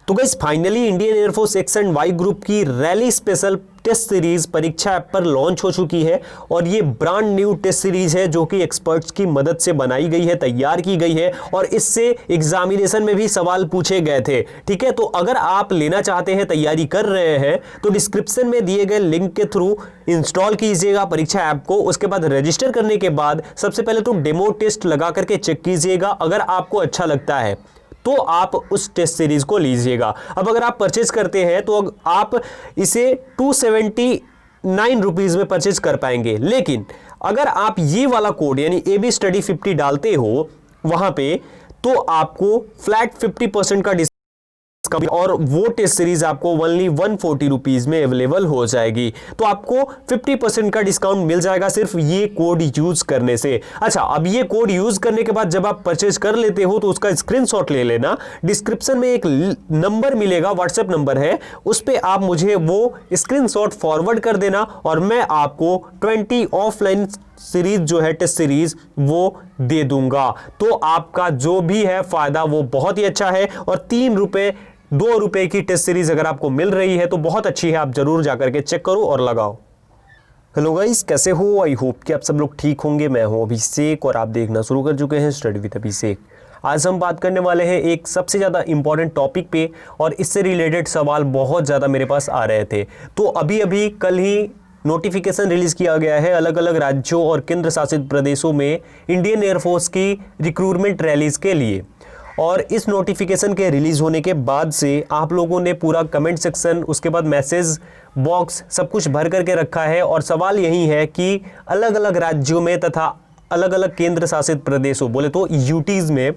तो guys finally Indian air force X and Y group की rally special test series Pariksha app पर launch हो चुकी है और ये ब्रांड न्यू टेस्ट सीरीज है जो कि एक्सपर्ट्स की मदद से बनाई गई है, तैयार की गई है और इससे एग्जामिनेशन में भी सवाल पूछे गए थे। ठीक है, तो अगर आप लेना चाहते हैं, तैयारी कर रहे हैं तो डिस्क्रिप्शन में दिए गए लिंक के थ्रू इंस्टॉल कीजिएगा परीक्षा ऐप को। उसके बाद रजिस्टर करने के बाद सबसे पहले तो डेमो टेस्ट लगा करके चेक कीजिएगा। अगर आपको अच्छा लगता है तो आप उस टेस्ट सीरीज को लीजिएगा। अब अगर आप परचेज करते हैं तो आप इसे 279 रुपीज में परचेज कर पाएंगे, लेकिन अगर आप ये वाला कोड यानी AB Study 50 डालते हो वहां पे तो आपको फ्लैट 50% का डिस्काउंट और वो टेस्ट सीरीज आपको ओनली 140 रुपीज में अवेलेबल हो जाएगी। तो आपको 50% का डिस्काउंट मिल जाएगा सिर्फ ये कोड यूज करने से। अच्छा, अब ये कोड यूज करने के बाद जब आप परचेज कर लेते हो तो उसका स्क्रीनशॉट ले लेना। डिस्क्रिप्शन में एक नंबर मिलेगा, व्हाट्सएप नंबर है, उस पर आप मुझे वो स्क्रीनशॉट फॉरवर्ड कर देना और मैं आपको 20 ऑफलाइन सीरीज जो है टेस्ट सीरीज वो दे दूंगा। तो आपका जो भी है फायदा वो बहुत ही अच्छा है और 2 रुपए की टेस्ट सीरीज अगर आपको मिल रही है तो बहुत अच्छी है। आप जरूर जाकर के चेक करो और लगाओ। हेलो गाइस, कैसे हो? आई होप कि आप सब लोग ठीक होंगे। मैं हूं अभिषेक और आप देखना शुरू कर चुके हैं स्टडी विद अभिषेक। आज हम बात करने वाले हैं एक सबसे ज़्यादा इंपॉर्टेंट टॉपिक पे और इससे रिलेटेड सवाल बहुत ज़्यादा मेरे पास आ रहे थे। तो अभी कल ही नोटिफिकेशन रिलीज किया गया है अलग अलग राज्यों और केंद्र शासित प्रदेशों में इंडियन एयरफोर्स की रिक्रूटमेंट रैलीज के लिए। और इस नोटिफिकेशन के रिलीज होने के बाद से आप लोगों ने पूरा कमेंट सेक्शन, उसके बाद मैसेज बॉक्स सब कुछ भर करके रखा है और सवाल यही है कि अलग अलग राज्यों में तथा अलग अलग केंद्र शासित प्रदेशों, बोले तो यूटीज में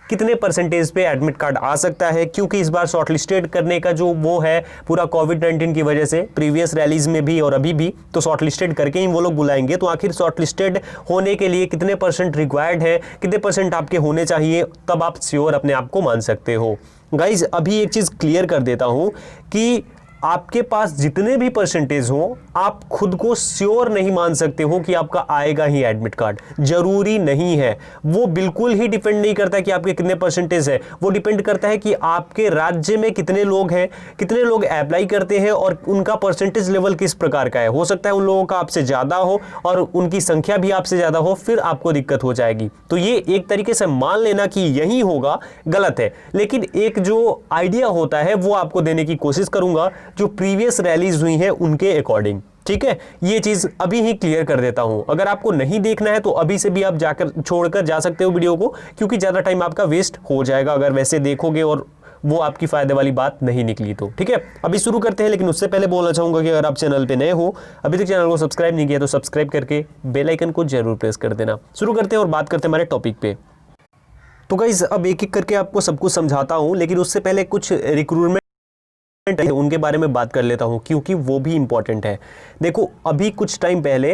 कितने परसेंटेज पे एडमिट कार्ड आ सकता है, क्योंकि इस बार शॉर्टलिस्टेड करने का जो वो है पूरा कोविड-19 की वजह से प्रीवियस रैलीज में भी और अभी भी तो शॉर्टलिस्टेड करके ही वो लोग बुलाएंगे। तो आखिर शॉर्टलिस्टेड होने के लिए कितने परसेंट रिक्वायर्ड है, कितने परसेंट आपके होने चाहिए, तब आप श्योर अपने आप को मान सकते हो। गाइज अभी एक चीज़ क्लियर कर देता हूँ कि आपके पास जितने भी परसेंटेज हो आप खुद को श्योर नहीं मान सकते हो कि आपका आएगा ही एडमिट कार्ड। जरूरी नहीं है, वो बिल्कुल ही डिपेंड नहीं करता कि आपके कितने परसेंटेज है। वो डिपेंड करता है कि आपके राज्य में कितने लोग हैं, कितने लोग अप्लाई करते हैं और उनका परसेंटेज लेवल किस प्रकार का है। हो सकता है उन लोगों का आपसे ज़्यादा हो और उनकी संख्या भी आपसे ज़्यादा हो, फिर आपको दिक्कत हो जाएगी। तो ये एक तरीके से मान लेना कि यही होगा गलत है, लेकिन एक जो आइडिया होता है वो आपको देने की कोशिश करूंगा जो प्रीवियस रैलीज हुई हैं उनके अकॉर्डिंग। ठीक है, ये चीज अभी ही क्लियर कर देता हूं। अगर आपको नहीं देखना है तो अभी से भी आप जाकर छोड़कर जा सकते हो वीडियो को, क्योंकि ज्यादा टाइम आपका वेस्ट हो जाएगा अगर वैसे देखोगे और वो आपकी फायदे वाली बात नहीं निकली तो। ठीक है, अभी शुरू करते हैं, लेकिन उससे पहले बोलना चाहूंगा कि अगर आप चैनल पे नए हो, अभी तक चैनल को सब्सक्राइब नहीं किया तो सब्सक्राइब करके बेल आइकन को जरूर प्रेस कर देना। शुरू करते हैं और बात करते हैं हमारे टॉपिक पे। तो गाइस अब एक एक करके आपको सब कुछ समझाता हूं, लेकिन उससे पहले कुछ रिक्रूटमेंट उनके बारे में बात कर लेता हूं क्योंकि वो भी इंपॉर्टेंट है। देखो अभी कुछ टाइम पहले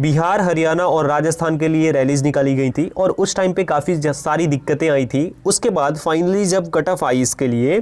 बिहार, हरियाणा और राजस्थान के लिए रैलीज निकाली गई थी और उस टाइम पे काफ़ी सारी दिक्कतें आई थी। उसके बाद फाइनली जब कट ऑफ आई इसके लिए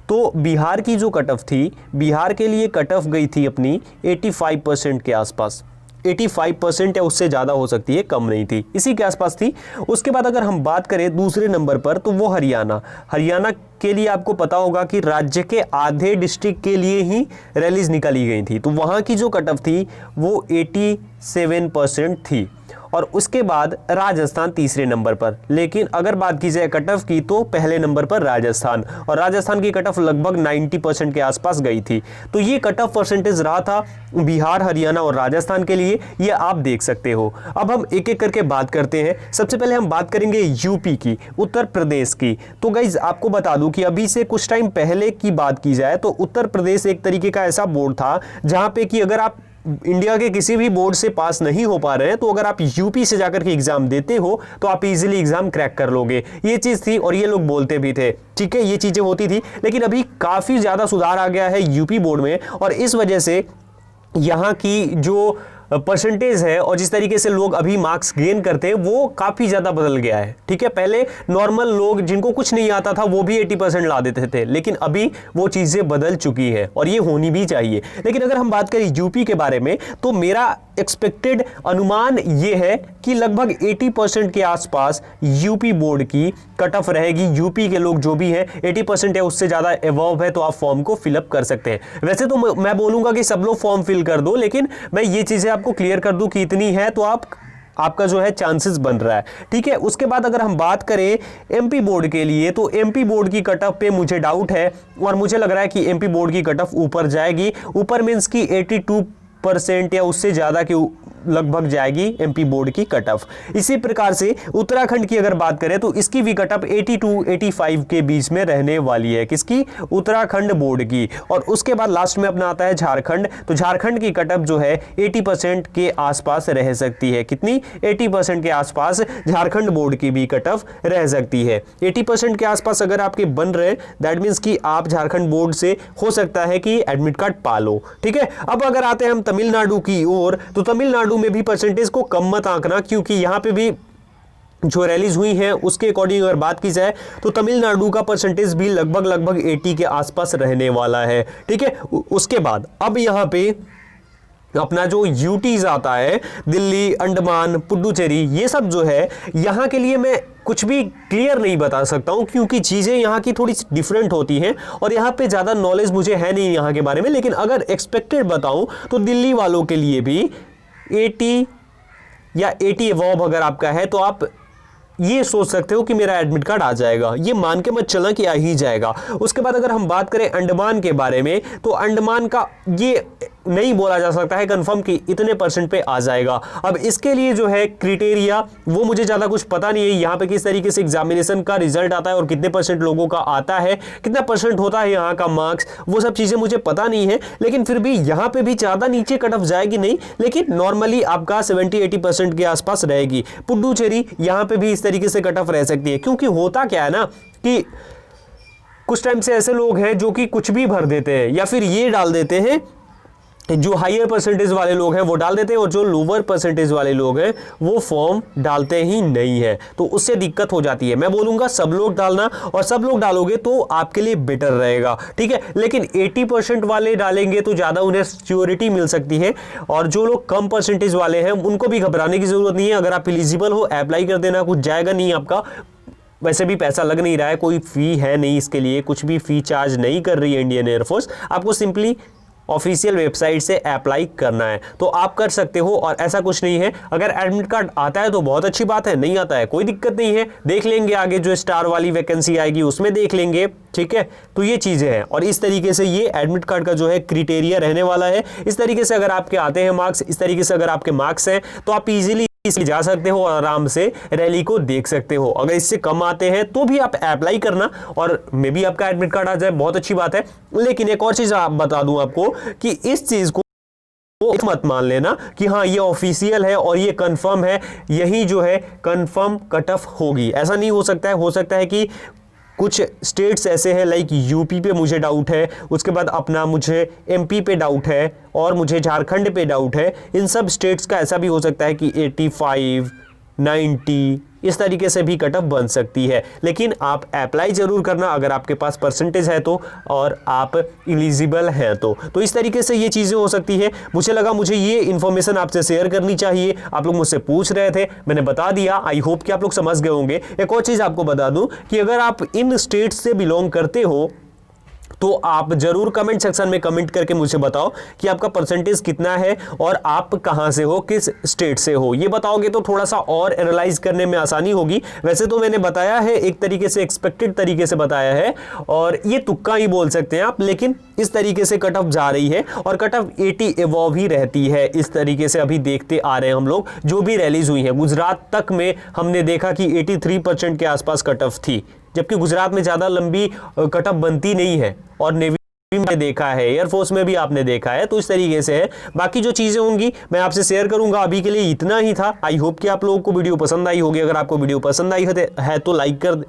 तो बिहार की जो कट ऑफ थी, बिहार के लिए कट ऑफ गई थी अपनी 85% के आसपास। 85% या उससे ज़्यादा हो सकती है, कम नहीं थी, इसी के आसपास थी। उसके बाद अगर हम बात करें दूसरे नंबर पर तो वो हरियाणा के लिए आपको पता होगा कि राज्य के आधे डिस्ट्रिक्ट के लिए ही रैलीज निकाली गई थी, तो वहाँ की जो कट ऑफ थी वो 87% थी। और उसके बाद राजस्थान तीसरे नंबर पर। लेकिन अगर बात की जाए कट ऑफ की तो पहले नंबर पर राजस्थान, और राजस्थान की कट ऑफ लगभग 90% के आसपास गई थी। तो ये कट ऑफ परसेंटेज रहा था बिहार, हरियाणा और राजस्थान के लिए, ये आप देख सकते हो। अब हम एक एक करके बात करते हैं। सबसे पहले हम बात करेंगे यूपी की, उत्तर प्रदेश की। तो गाइज आपको बता दूं कि अभी से कुछ टाइम पहले की बात की जाए तो उत्तर प्रदेश एक तरीके का ऐसा बोर्ड था जहां पे कि अगर आप इंडिया के किसी भी बोर्ड से पास नहीं हो पा रहे हैं तो अगर आप यूपी से जाकर के एग्जाम देते हो तो आप इजीली एग्जाम क्रैक कर लोगे। ये चीज थी और ये लोग बोलते भी थे। ठीक है, ये चीजें होती थी, लेकिन अभी काफी ज्यादा सुधार आ गया है यूपी बोर्ड में और इस वजह से यहाँ की जो परसेंटेज है और जिस तरीके से लोग अभी मार्क्स गेन करते हैं वो काफ़ी ज़्यादा बदल गया है। ठीक है, पहले नॉर्मल लोग जिनको कुछ नहीं आता था वो भी 80% ला देते थे, लेकिन अभी वो चीज़ें बदल चुकी है और ये होनी भी चाहिए। लेकिन अगर हम बात करें यूपी के बारे में तो मेरा एक्सपेक्टेड अनुमान ये है कि लगभग 80% के आसपास यूपी बोर्ड की कट ऑफ रहेगी। यूपी के लोग जो भी हैं 80% है उससे ज्यादा एवॉव है तो आप फॉर्म को फिलअप कर सकते हैं। वैसे तो मैं बोलूंगा कि सब लोग फॉर्म फिल कर दो, लेकिन मैं ये चीजें आपको क्लियर कर दूं कि इतनी है तो आपका जो है चांसेस बन रहा है। ठीक है, उसके बाद अगर हम बात करें एमपी बोर्ड के लिए तो एमपी बोर्ड की कट ऑफ पे मुझे डाउट है और मुझे लग रहा है कि एमपी बोर्ड की कट ऑफ ऊपर जाएगी। ऊपर मींस की 82% या उससे ज्यादा की लगभग जाएगी एमपी बोर्ड की कट ऑफ। इसी प्रकार से उत्तराखंड की अगर बात करें तो इसकी भी कट ऑफ 82-85 के बीच में रहने वाली है, किसकी? उत्तराखंड बोर्ड की। और उसके बाद लास्ट में अपना आता है झारखंड। तो झारखंड की कट ऑफ जो है 80% के आसपास रह सकती है। कितनी? 80% के आसपास झारखंड बोर्ड की भी कट ऑफ रह सकती है। 80% के आसपास अगर आपके बन रहे दैट मींस कि आप झारखंड बोर्ड से हो सकता है कि एडमिट कार्ड पा लो। ठीक है, अब अगर आते हैं हम तमिलनाडु की ओर तो तमिलनाडु में भी परसेंटेज को कम मत आंकना, क्योंकि यहां पे भी जो रैलीज हुई हैं उसके अकॉर्डिंग अगर बात की जाए तो तमिलनाडु का परसेंटेज भी लगभग 80 के आसपास रहने वाला है। ठीक है, उसके बाद अब यहां पे अपना जो यूटीज आता है, दिल्ली, अंडमान, पुडुचेरी, ये सब जो है यहां के लिए मैं कुछ भी क्लियर नहीं बता सकता हूं, क्योंकि चीजें यहां की थोड़ी डिफरेंट होती हैं और यहां पे ज्यादा नॉलेज मुझे है नहीं यहां के बारे में। लेकिन अगर एक्सपेक्टेड बताऊं तो दिल्ली वालों के लिए भी 80 या 80 अबव अगर आपका है तो आप ये सोच सकते हो कि मेरा एडमिट कार्ड आ जाएगा। ये मान के मत चलना कि आ ही जाएगा। उसके बाद अगर हम बात करें अंडमान के बारे में तो अंडमान का ये नहीं बोला जा सकता है कंफर्म कि इतने परसेंट पे आ जाएगा। अब इसके लिए जो है क्राइटेरिया वो मुझे ज्यादा कुछ पता नहीं है, यहाँ पे किस तरीके से एग्जामिनेशन का रिजल्ट आता है और कितने परसेंट लोगों का आता है, कितना परसेंट होता है यहाँ का मार्क्स, वो सब चीजें मुझे पता नहीं है। लेकिन फिर भी यहाँ पे भी ज्यादा नीचे कट ऑफ जाएगी नहीं, लेकिन नॉर्मली आपका 70-80% के आसपास रहेगी। पुडुचेरी यहाँ पे भी इस तरीके से कट ऑफ रह सकती है, क्योंकि होता क्या है ना कि कुछ टाइम से ऐसे लोग हैं जो कि कुछ भी भर देते हैं या फिर ये डाल देते हैं, जो हायर परसेंटेज वाले लोग हैं वो डाल देते हैं और जो लोअर परसेंटेज वाले लोग हैं वो फॉर्म डालते ही नहीं है, तो उससे दिक्कत हो जाती है। मैं बोलूंगा सब लोग डालना, और सब लोग डालोगे तो आपके लिए बेटर रहेगा। ठीक है, लेकिन 80% वाले डालेंगे तो ज्यादा उन्हें सिक्योरिटी मिल सकती है, और जो लोग कम परसेंटेज वाले हैं उनको भी घबराने की जरूरत नहीं है। अगर आप एलिजिबल हो अप्लाई कर देना, कुछ जाएगा नहीं आपका, वैसे भी पैसा लग नहीं रहा है, कोई फी है नहीं इसके लिए, कुछ भी फी चार्ज नहीं कर रही है इंडियन एयरफोर्स, आपको सिंपली ऑफिशियल वेबसाइट से अप्लाई करना है तो आप कर सकते हो। और ऐसा कुछ नहीं है, अगर एडमिट कार्ड आता है तो बहुत अच्छी बात है, नहीं आता है कोई दिक्कत नहीं है, देख लेंगे आगे जो स्टार वाली वैकेंसी आएगी उसमें देख लेंगे। ठीक है, तो ये चीजें हैं और इस तरीके से ये एडमिट कार्ड का जो है क्राइटेरिया रहने वाला है। इस तरीके से अगर आपके आते हैं मार्क्स, इस तरीके से अगर आपके मार्क्स हैं तो आप इजीली इसलिए जा सकते हो और आराम से रैली को देख सकते हो। अगर इससे कम आते हैं तो भी आप अप्लाई करना और मे बी आपका एडमिट कार्ड आ जाए, बहुत अच्छी बात है। लेकिन एक और चीज आप बता दूं आपको कि इस चीज को मत मान लेना कि हाँ ये ऑफिशियल है और ये कंफर्म है, यही जो है कंफर्म कट ऑफ होगी, ऐसा नहीं हो सकता है। हो सकता है कि कुछ स्टेट्स ऐसे हैं लाइक यूपी पे मुझे डाउट है, उसके बाद अपना मुझे एमपी पे डाउट है और मुझे झारखंड पे डाउट है। इन सब स्टेट्स का ऐसा भी हो सकता है कि 85, 90 इस तरीके से भी कट ऑफ बन सकती है। लेकिन आप अप्लाई जरूर करना अगर आपके पास परसेंटेज है तो और आप एलिजिबल हैं तो इस तरीके से ये चीज़ें हो सकती है। मुझे लगा मुझे ये इन्फॉर्मेशन आपसे शेयर करनी चाहिए, आप लोग मुझसे पूछ रहे थे, मैंने बता दिया। आई होप कि आप लोग समझ गए होंगे। एक और चीज़ आपको बता दूं कि अगर आप इन स्टेट से बिलोंग करते हो तो आप जरूर कमेंट सेक्शन में कमेंट करके मुझे बताओ कि आपका परसेंटेज कितना है और आप कहां से हो, किस स्टेट से हो। ये बताओगे तो थोड़ा सा और एनालाइज करने में आसानी होगी। वैसे तो मैंने बताया है एक तरीके से, एक्सपेक्टेड तरीके से बताया है और ये तुक्का ही बोल सकते हैं आप, लेकिन इस तरीके से कट ऑफ जा रही है और कट ऑफ 80 एबव ही रहती है। इस तरीके से अभी देखते आ रहे हैं हम लोग, जो भी रैलीज हुई है। गुजरात तक में हमने देखा कि 83% के आसपास कट ऑफ थी, जबकि गुजरात में ज्यादा लंबी कट ऑफ बनती नहीं है। और नेवी में देखा है, एयरफोर्स में भी आपने देखा है, तो इस तरीके से है। बाकी जो चीजें होंगी मैं आपसे शेयर करूंगा। अभी के लिए इतना ही था। आई होप कि आप लोगों को वीडियो पसंद आई होगी। अगर आपको वीडियो पसंद आई है तो लाइक कर